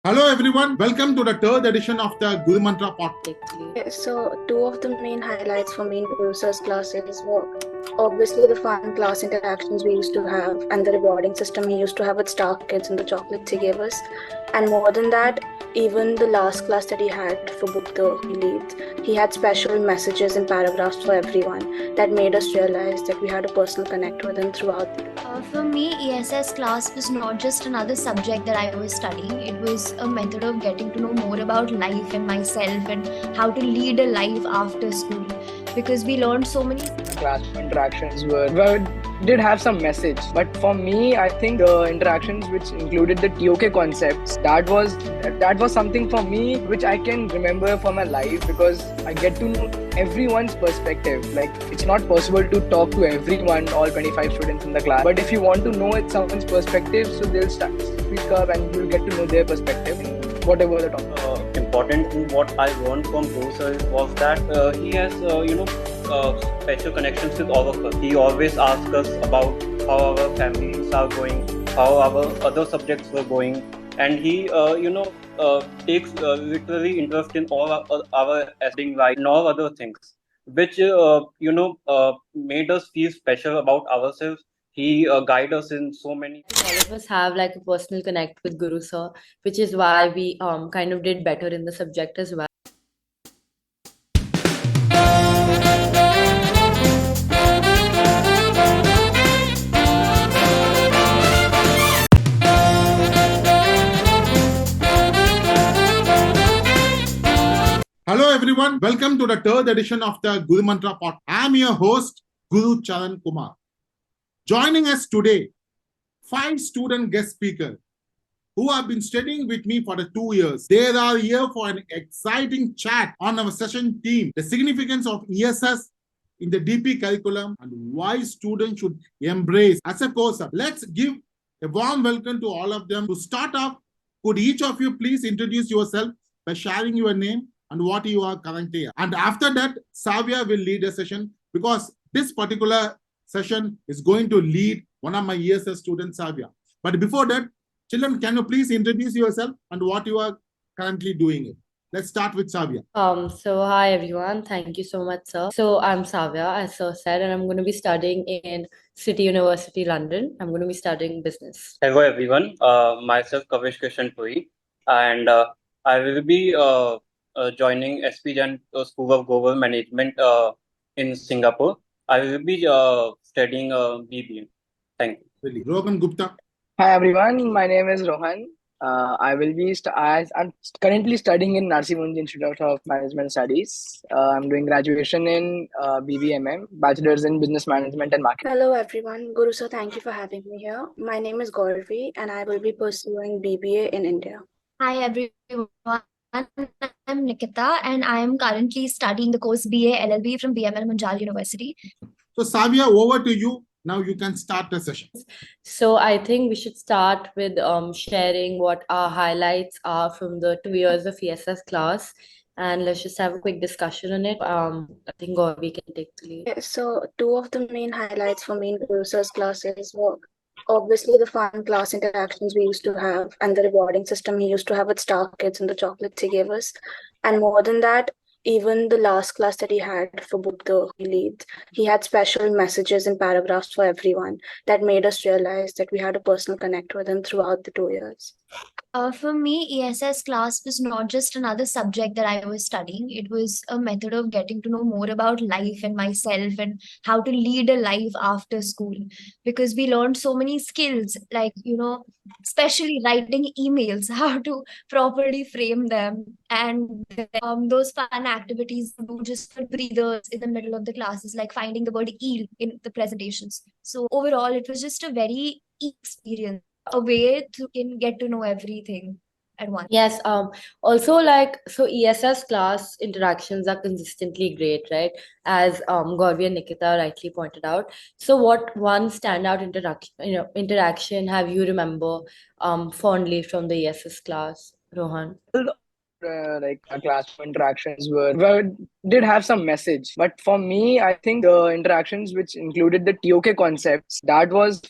Hello everyone, welcome to the third edition of the Guru Mantra podcast. So two of the main highlights for me in Guru's classes were obviously the fun class interactions we used to have and the rewarding system he used to have with Star Kids and the chocolates he gave us. And more than that, even the last class that he had for Book the Leads, he had special messages and paragraphs for everyone that made us realize that we had a personal connect with him throughout the For me, ESS class was not just another subject that I was studying. It was a method of getting to know more about life and myself and how to lead a life after school. Because we learned so many classroom interactions did have some message, but for me, I think the interactions which included the TOK concepts, that was something for me which I can remember for my life, because I get to know everyone's perspective. Like, it's not possible to talk to everyone, all 25 students in the class, but if you want to know someone's perspective, so they'll speak up and you'll get to know their perspective in whatever the topic. Important thing what I learned from Bruce was that he has special connections with all of us. He always asks us about how our families are going, how our other subjects were going, and he takes literally interest in all our aspects like and all other things, which made us feel special about ourselves. He guided us in so many. All of us have like a personal connect with Guru Sir, which is why we kind of did better in the subject as well. Hello everyone, welcome to the third edition of the Guru Mantra podcast. I am your host, Guru Charan Kumar. Joining us today, 5 student guest speakers who have been studying with me for the 2 years. They are here for an exciting chat on our session theme, the significance of ESS in the DP curriculum and why students should embrace as a course. Let's give a warm welcome to all of them. To start off, could each of you please introduce yourself by sharing your name and what you are currently. And after that, Savia will lead a session, because this particular session is going to lead one of my ESS students, Savia. But before that, children, can you please introduce yourself and what you are currently doing? Let's start with Savia. So hi everyone, thank you so much, sir. So I'm Savya, as sir said, and I'm going to be studying in City University, London. I'm going to be studying business. Hello everyone, myself Kavish Kishan Puri, and I will be joining SP Jain School of Global Management in Singapore. I will be studying BBA. Thank you. Really. Rohan Gupta. Hi everyone, my name is Rohan. I'm currently studying in Narsi Munji Institute of Management Studies. I'm doing graduation in BBMM, Bachelor's in Business Management and Marketing. Hello everyone, Guru sir, thank you for having me here. My name is Gauravi and I will be pursuing BBA in India. Hi everyone, I'm Nikita and I am currently studying the course BA LLB from BML Manjal University. So Savia, over to you. Now you can start the session. So I think we should start with sharing what our highlights are from the 2 years of ESS class. And let's just have a quick discussion on it. I think we can take the lead. So two of the main highlights for me in Guru's classes were obviously the fun class interactions we used to have and the rewarding system he used to have with Star Kids and the chocolates he gave us. And more than that, even the last class that he had for Book the Leads, he had special messages and paragraphs for everyone that made us realize that we had a personal connect with him throughout the 2 years. For me, ESS class was not just another subject that I was studying. It was a method of getting to know more about life and myself and how to lead a life after school. Because we learned so many skills, like, especially writing emails, how to properly frame them, and those fun activities to do just for breathers in the middle of the classes, like finding the word eel in the presentations. So overall, it was just a very experience, a way to get to know everything at once. Yes, also like, so ESS class interactions are consistently great, right? As Gauravi and Nikita rightly pointed out. So what one standout interaction have you remember fondly from the ESS class, Rohan? Like our classroom interactions did have some message, but for me, I think the interactions which included the TOK concepts, that was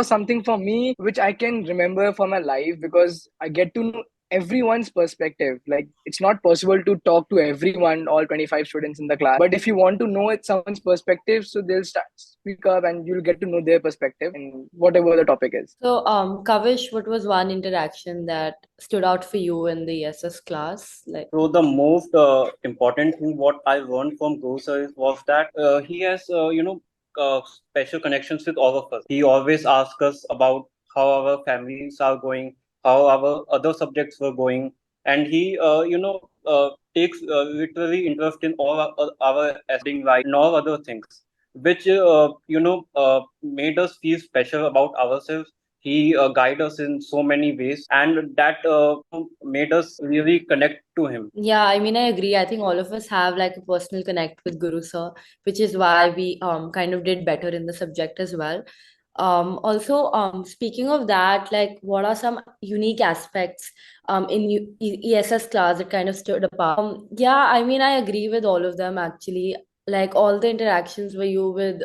something for me which I can remember for my life, because I get to know everyone's perspective. Like, it's not possible to talk to everyone, all 25 students in the class. But if you want to know it's someone's perspective, so they'll speak up and you'll get to know their perspective and whatever the topic is. So, Kavish, what was one interaction that stood out for you in the ESS class? Like, So the most important thing what I learned from Guru sir was that he has special connections with all of us. He always asks us about how our families are going, how our other subjects were going, and he takes literally interest in all our studying life and all other things, which made us feel special about ourselves. He guided us in so many ways, and that made us really connect to him. yeah, I mean, I agree. I think all of us have like a personal connect with Guru Sir, which is why we kind of did better in the subject as well. Also, speaking of that, like, what are some unique aspects in ESS class that kind of stood apart? Yeah, I mean, I agree with all of them actually. Like, all the interactions were you with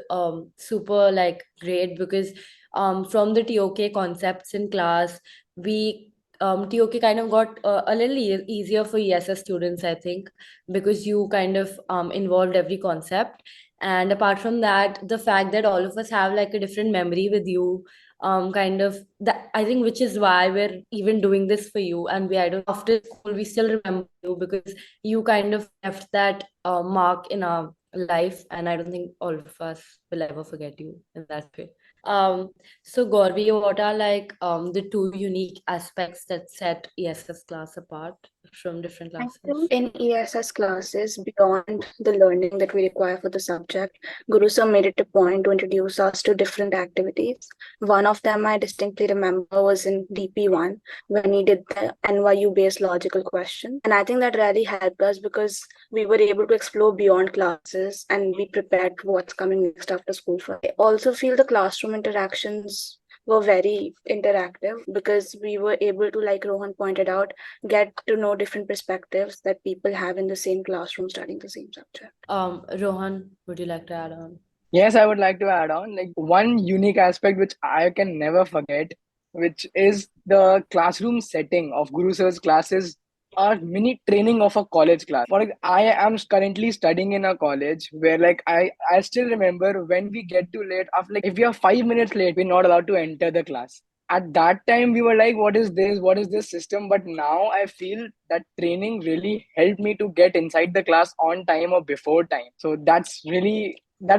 super like great because from the TOK concepts in class, we TOK kind of got a little easier for ESS students, I think, because you kind of involved every concept. And apart from that, the fact that all of us have like a different memory with you, kind of that, I think, which is why we're even doing this for you. And I don't, after school, we still remember you because you kind of left that mark in our life. And I don't think all of us will ever forget you in that way. So Gauravi, what are like the two unique aspects that set ESS class apart from different I classes? think in ESS classes, beyond the learning that we require for the subject, Guru Sir made it a point to introduce us to different activities. One of them I distinctly remember was in DP1 when he did the NYU-based logical question. And I think that really helped us because we were able to explore beyond classes and be prepared for what's coming next after school. I also feel the classroom interactions were very interactive because we were able to, like Rohan pointed out, get to know different perspectives that people have in the same classroom studying the same subject. Rohan, would you like to add on? Yes, I would like to add on like one unique aspect which I can never forget, which is the classroom setting of Guru Sir's classes are mini training of a college class. I am currently studying in a college where like I still remember when we get too late, after like if we are 5 minutes late, we're not allowed to enter the class. At that time we were like, what is this? What is this system? But now I feel that training really helped me to get inside the class on time or before time. So that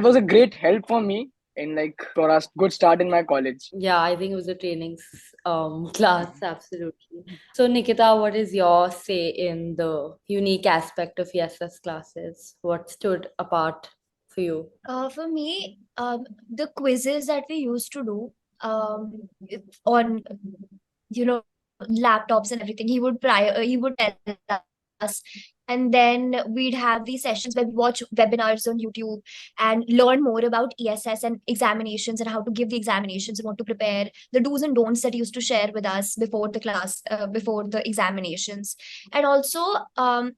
was a great help for me in like for a good start in my college. Yeah, I think it was a training class, absolutely. So Nikita, what is your say in the unique aspect of ESS classes? What stood apart for you? For me, the quizzes that we used to do on, laptops and everything, he would tell us, and then we'd have these sessions where we watch webinars on YouTube and learn more about ESS and examinations and how to give the examinations and what to prepare, the do's and don'ts that he used to share with us before the class, before the examinations. And also,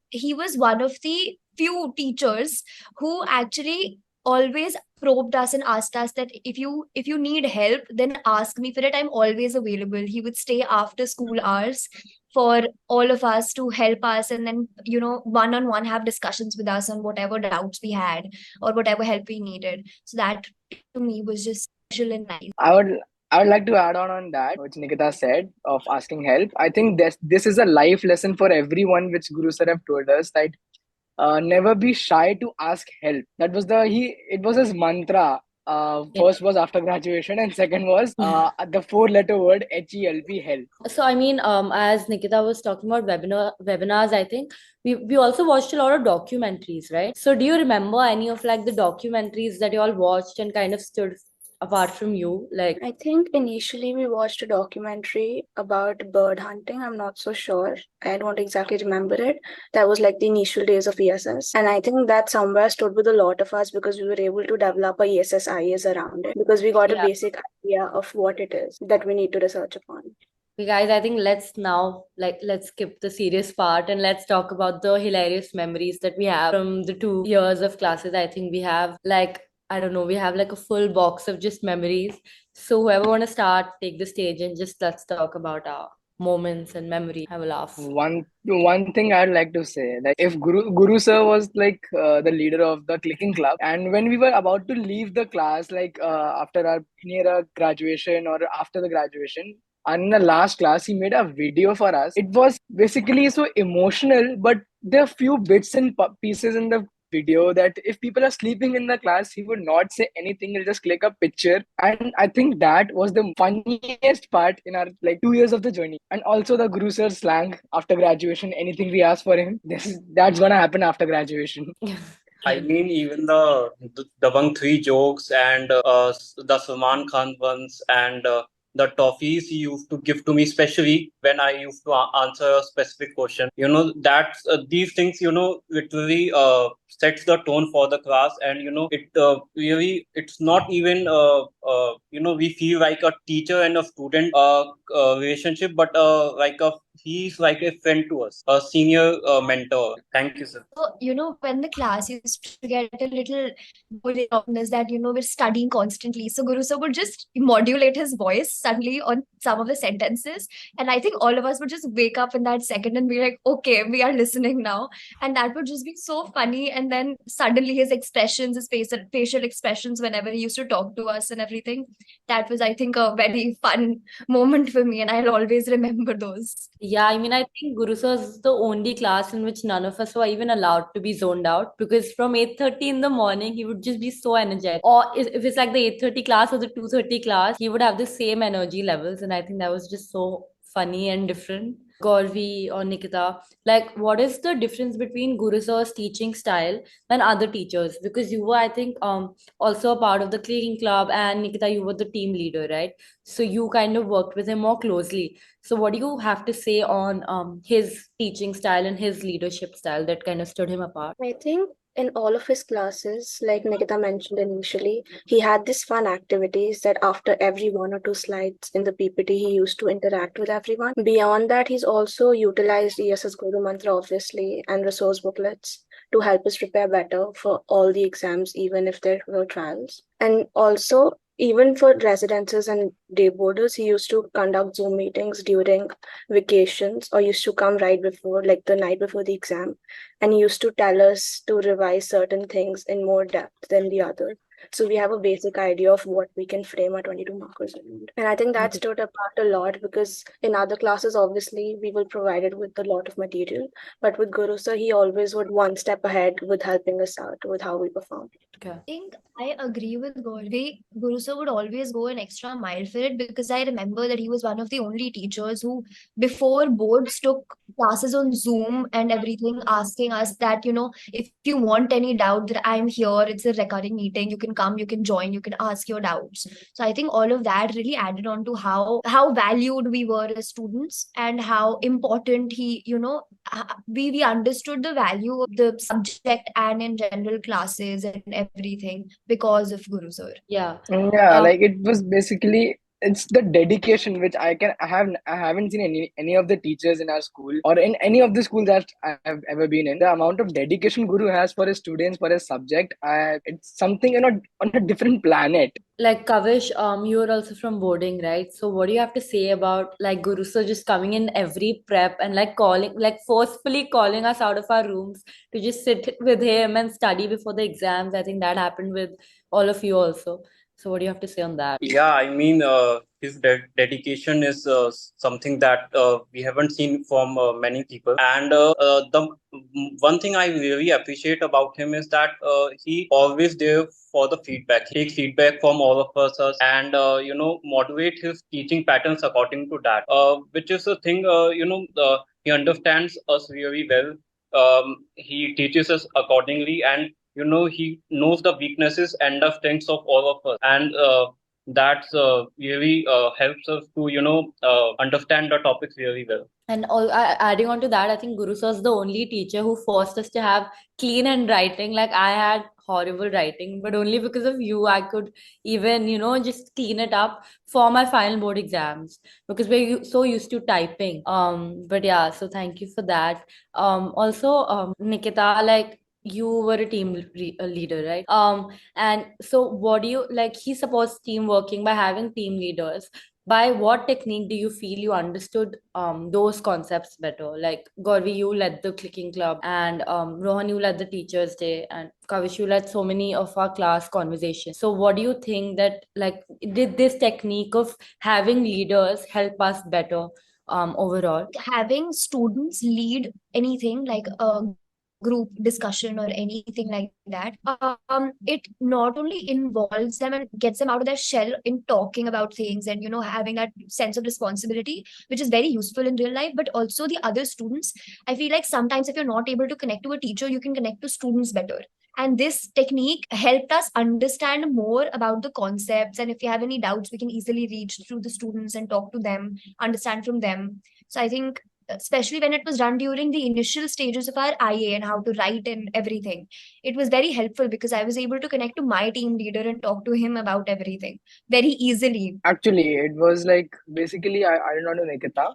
he was one of the few teachers who actually always probed us and asked us that if you need help, then ask me for it, I'm always available. He would stay after school hours for all of us to help us, and then one on one have discussions with us on whatever doubts we had or whatever help we needed. So that to me was just special and nice. I would like to add on that which Nikita said of asking help. I think this is a life lesson for everyone which Guru Sir have told us that never be shy to ask help. That was it was his mantra. First was after graduation, and second was the four-letter word HELP, help. So I mean, as Nikita was talking about webinars, I think we also watched a lot of documentaries, right? So do you remember any of like the documentaries that you all watched and kind of stood apart from you? Like, I think initially we watched a documentary about bird hunting. I'm not so sure. I don't exactly remember it. That was like the initial days of ESS. And I think that somewhere stood with a lot of us because we were able to develop a ESS IS around it because we got a basic idea of what it is that we need to research upon. okay, guys, I think let's skip the serious part and let's talk about the hilarious memories that we have from the 2 years of classes. I think we have like, I don't know, we have like a full box of just memories. So whoever want to start, take the stage and just let's talk about our moments and memory, have a laugh. One thing I'd like to say, like if Guru sir was like the leader of the clicking club, and when we were about to leave the class, like after our near our graduation or after the graduation, and in the last class, he made a video for us. It was basically so emotional, but there are few bits and pieces in the video that if people are sleeping in the class, he would not say anything. He'll just click a picture. And I think that was the funniest part in our like 2 years of the journey. And also the Guru sir slang after graduation, anything we ask for him, that's gonna happen after graduation. I mean, even the Bang 3 jokes and the Salman Khan ones and the toffees he used to give to me, especially when I used to answer a specific question. That's these things. Literally sets the tone for the class, and it really it's not even we feel like a teacher and a student relationship, but like a he's like a friend to us, a senior mentor. Thank you, sir. So, when the class used to get a little monotonous that, we're studying constantly. So Guru sir would just modulate his voice suddenly on some of the sentences. And I think all of us would just wake up in that second and be like, okay, we are listening now. And that would just be so funny. And then suddenly his expressions, his facial expressions, whenever he used to talk to us and everything, that was, I think, a very fun moment for me. And I'll always remember those. Yeah, I mean, I think Guru Sir is the only class in which none of us were even allowed to be zoned out, because from 8:30 in the morning, he would just be so energetic. Or if it's like the 8:30 class or the 2:30 class, he would have the same energy levels. And I think that was just so funny and different. Gauravi or Nikita, like, what is the difference between Guru Sir's teaching style and other teachers? Because you were, I think, also a part of the cleaning club, and Nikita, you were the team leader, right? So you kind of worked with him more closely. So what do you have to say on his teaching style and his leadership style that kind of stood him apart? I think in all of his classes, like Nikita mentioned initially, he had these fun activities that after every one or two slides in the PPT, he used to interact with everyone. Beyond that, he's also utilized ESS Guru Mantra, obviously, and resource booklets to help us prepare better for all the exams, even if there were trials. And also, even for residences and day boarders, he used to conduct Zoom meetings during vacations or used to come right before, like the night before the exam, and he used to tell us to revise certain things in more depth than the other. So we have a basic idea of what we can frame our 22 markers around. And I think that Okay. stood apart a lot because in other classes, obviously, we were provided with a lot of material. But with Guru Sir, he always would one step ahead with helping us out with how we perform. Okay. I think I agree with Gaurav. Guru sir would always go an extra mile for it, because I remember that he was one of the only teachers who, before boards, took classes on Zoom and everything, asking us that, if you want any doubt, that I'm here, it's a recurring meeting, you can come, you can join, you can ask your doubts. So I think all of that really added on to how valued we were as students, and how important he, we understood the value of the subject and in general classes and everything because of Guru sir. Yeah. Yeah, Um, like it was basically it's the dedication which I haven't seen any of the teachers in our school or in any of the schools that I have ever been in. The amount of dedication Guru has for his students, for his subject, it's something on a different planet. like Kavish, you are also from boarding, right? So what do you have to say about like Guru Sir just coming in every prep and like calling, like forcefully calling us out of our rooms to just sit with him and study before the exams? I think that happened with all of you also. So what do you have to say on that? Yeah, I mean, his dedication is something that we haven't seen from many people. And the one thing I really appreciate about him is that he always there for the feedback. He takes feedback from all of us and moderate his teaching patterns according to that. Which is a thing. He understands us really well. He teaches us accordingly, and he knows the weaknesses and the strengths of all of us, and that's really helps us to understand the topics really well. And adding on to that, I think Guru Sir is the only teacher who forced us to have clean handwriting. Like I had horrible writing, but only because of you, I could even, just clean it up for my final board exams, because we're so used to typing. But yeah, so thank you for that. Also, Nikita, like you were a leader, right? And so what do you like? He supports team working by having team leaders. by what technique do you feel you understood those concepts better? Like Gauravi, you led the clicking club, and Rohan, you led the teachers day, and Kavish, you led so many of our class conversations. So what do you think that, like, did this technique of having leaders help us better overall? Having students lead anything like a group discussion or anything like that, it not only involves them and gets them out of their shell in talking about things and having that sense of responsibility, which is very useful in real life, but also the other students. I feel like sometimes if you're not able to connect to a teacher, you can connect to students better. And this technique helped us understand more about the concepts, and if you have any doubts, we can easily reach through the students and talk to them, understand from them. So I think, especially when it was done during the initial stages of our IA and how to write and everything, it was very helpful because I was able to connect to my team leader and talk to him about everything very easily. Actually, it was like basically, I don't know, Nikita.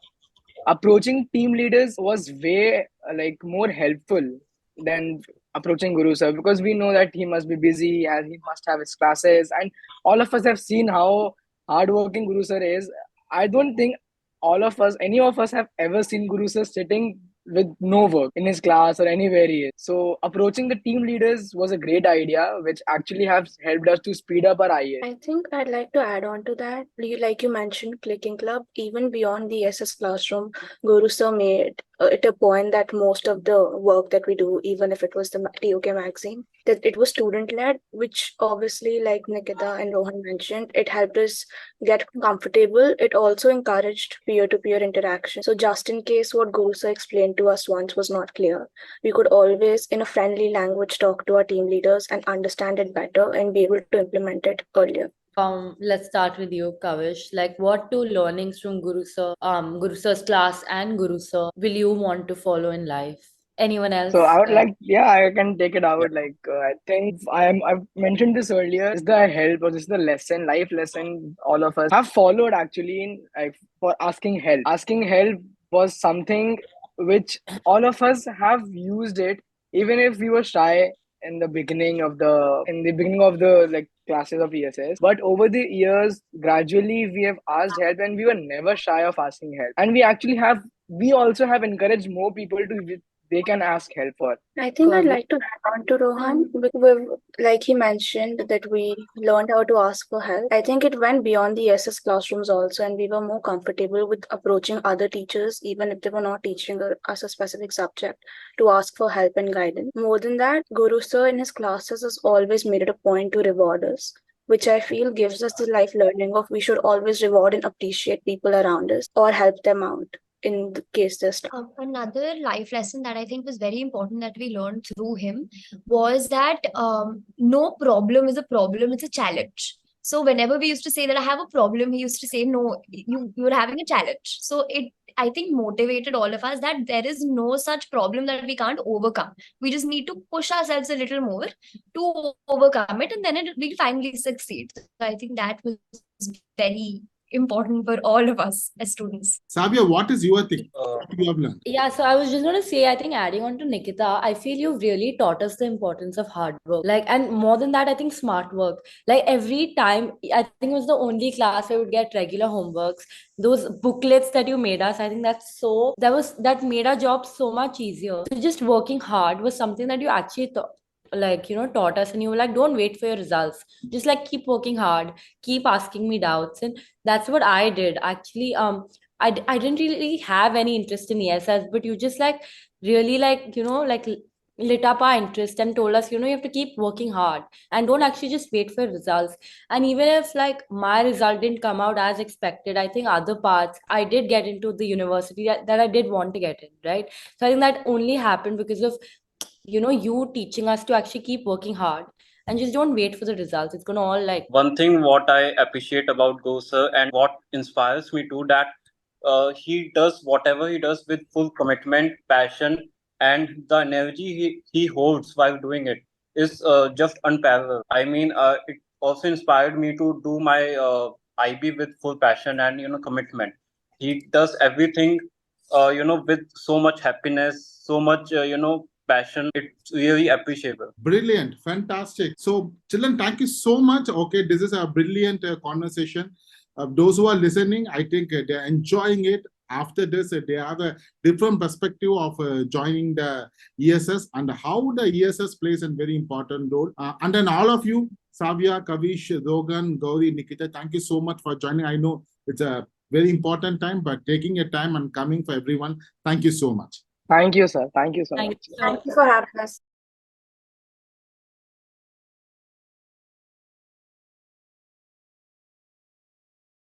Approaching team leaders was way like more helpful than approaching Guru sir, because we know that he must be busy and he must have his classes, and all of us have seen how hardworking Guru sir is. I don't think any of us have ever seen Guru sir sitting with no work in his class or anywhere he is. So approaching the team leaders was a great idea, which actually has helped us to speed up our IA. I think I'd like to add on to that. Like you mentioned, Clicking Club, even beyond the SS classroom, Guru Sir made it a point that most of the work that we do, even if it was the TOK magazine, that it was student-led, which obviously, like Nikita and Rohan mentioned, it helped us get comfortable. It also encouraged peer-to-peer interaction. So just in case what Guru Sir explained to us once was not clear, we could always, in a friendly language, talk to our team leaders and understand it better and be able to implement it earlier. Let's start with you, Kavish. Like, what two learnings from Guru Sir's class and Guru Sir will you want to follow in life? Anyone else? So I would like, yeah, I can take it out. Like I think I've mentioned this earlier. This is the help, or this is the lesson, life lesson. All of us have followed actually in like for asking help. Asking help was something which all of us have used it, even if we were shy in the beginning of the like classes of ESS. But over the years, gradually we have asked help, and we were never shy of asking help. And we also have encouraged more people to they can ask help for. I think I'd Gauravi? like to add on to Rohan. Like he mentioned, that we learned how to ask for help. I think it went beyond the SS classrooms also, and we were more comfortable with approaching other teachers, even if they were not teaching us a specific subject, to ask for help and guidance. More than that, Guru Sir in his classes has always made it a point to reward us, which I feel gives us the life learning of we should always reward and appreciate people around us or help them out in the case they're stuck. Another life lesson that I think was very important that we learned through him was that no problem is a problem, it's a challenge. So whenever we used to say that I have a problem, he used to say, no, you're having a challenge. So it, I think, motivated all of us that there is no such problem that we can't overcome. We just need to push ourselves a little more to overcome it, and then we'll finally succeed. So I think that was very important for all of us as students. Savia, what is your thing? What you have learned? Yeah, so I was just going to say, I think adding on to Nikita, I feel you've really taught us the importance of hard work. Like, and more than that, I think smart work. Like every time, I think it was the only class where we would get regular homeworks. Those booklets that you made us, I think that made our job so much easier. So just working hard was something that you actually taught us, and you were like, don't wait for your results, just like keep working hard, keep asking me doubts. And that's what I did actually. I didn't really have any interest in ESS, but you just really lit up our interest and told us, you have to keep working hard and don't actually just wait for results. And even if like my result didn't come out as expected, I think other parts I did get into the university that I did want to get in, right? So I think that only happened because of you teaching us to actually keep working hard and just don't wait for the results. It's gonna all like One thing what I appreciate about Go Sir and what inspires me too, that he does whatever he does with full commitment, passion, and the energy he holds while doing it is just unparalleled. I mean, it also inspired me to do my IB with full passion and commitment. He does everything with so much happiness, so much passion. It's really appreciable. Brilliant, fantastic. So, children, thank you so much. Okay, this is a brilliant conversation. those who are listening, I think they're enjoying it. After this, they have a different perspective of joining the ESS and how the ESS plays a very important role. And then all of you, Savya, Kavish, Rogan, Gauri, Nikita, thank you so much for joining. I know it's a very important time, but taking your time and coming for everyone, thank you so much. Thank you, sir. Thank you so Thank much. you. Thank you for having us.